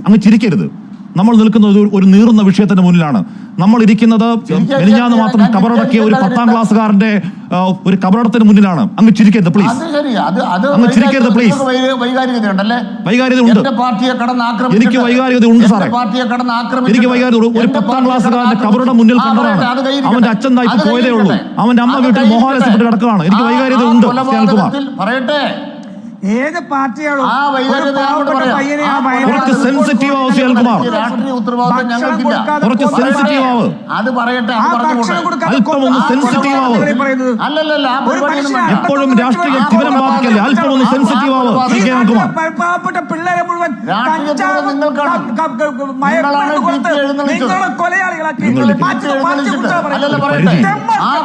അങ്ങ് ചിരിക്കരുത്. നമ്മൾ നിൽക്കുന്നത് ഒരു നീറുന്ന വിഷയത്തിന്റെ മുന്നിലാണ്. നമ്മൾ ഇരിക്കുന്നത് മെലിഞ്ഞാന്ന് മാത്രം കബറടക്കിയ ഒരു 10ാം ക്ലാസ്സുകാരന്റെ ഒരു കബറടത്തിന് മുന്നിലാണ്. അങ്ങ് ചിരിക്കരുത് പ്ലീസ്. അങ്ങ് ചിരിക്കരുത് പ്ലീസ്. വൈകാരികത ഉണ്ട്. എനിക്ക് വൈകാരികത ഉണ്ട് സാറേ. എനിക്ക് വൈകാരികത. ഒരു 10ാം ക്ലാസ്സുകാരന്റെ കബറുടെ മുന്നിൽ കണ്ടതാണ്. അവന്റെ അച്ഛൻ ഇപ്പൊ പോയതേ ഉള്ളൂ. അവന്റെ അമ്മ വീട്ടിൽ മോഹാലസ്യപ്പെട്ട് കിടക്കുകയാണ്. എനിക്ക് വൈകാരികത ഉണ്ട്. പറയട്ടെ, ഏത് പാർട്ടിയാണോ കുറച്ച് സെൻസിറ്റീവ് ആവും സുനിൽകുമാർ. കുറച്ച് സെൻസിറ്റീവ് ആവും. അത് പറയട്ടെ, അല്പം ഒന്ന് സെൻസിറ്റീവ് ആവും. എപ്പോഴും രാഷ്ട്രീയ തീവ്രം ബാധിക്കല്ലേ. അല്പം ഒന്ന് സെൻസിറ്റീവ് ആവും. പാവപ്പെട്ട പിള്ളേരെ മുഴുവൻ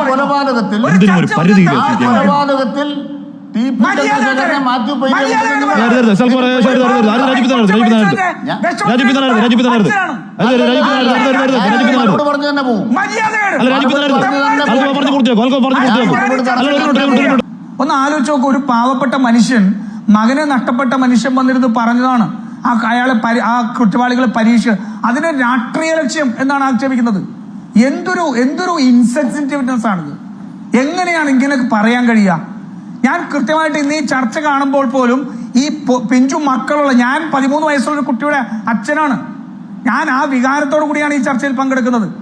കൊലപാതകത്തിൽ ഒന്ന് ആലോചിച്ച് നോക്കൂ. ഒരു പാവപ്പെട്ട മനുഷ്യൻ, മകനെ നഷ്ടപ്പെട്ട മനുഷ്യൻ വന്നിരുന്ന് പറഞ്ഞതാണ് അയാളെ ആ കുറ്റവാളികളെ പരീക്ഷ. അതിന് രാഷ്ട്രീയ ലക്ഷ്യം എന്നാണ് ആക്ഷേപിക്കുന്നത്. എന്തൊരു ഇൻസെൻസിറ്റീവ്നെസ് ആണിത്. എങ്ങനെയാണ് ഇങ്ങനെ പറയാൻ കഴിയുക? ഞാൻ കൃത്യമായിട്ട് ഇന്ന് ഈ ചർച്ച കാണുമ്പോൾ പോലും ഈ പിഞ്ചു മക്കളുള്ള, ഞാൻ 13 വയസ്സുള്ള ഒരു കുട്ടിയുടെ അച്ഛനാണ്. ഞാൻ ആ വികാരത്തോടു കൂടിയാണ് ഈ ചർച്ചയിൽ പങ്കെടുക്കുന്നത്.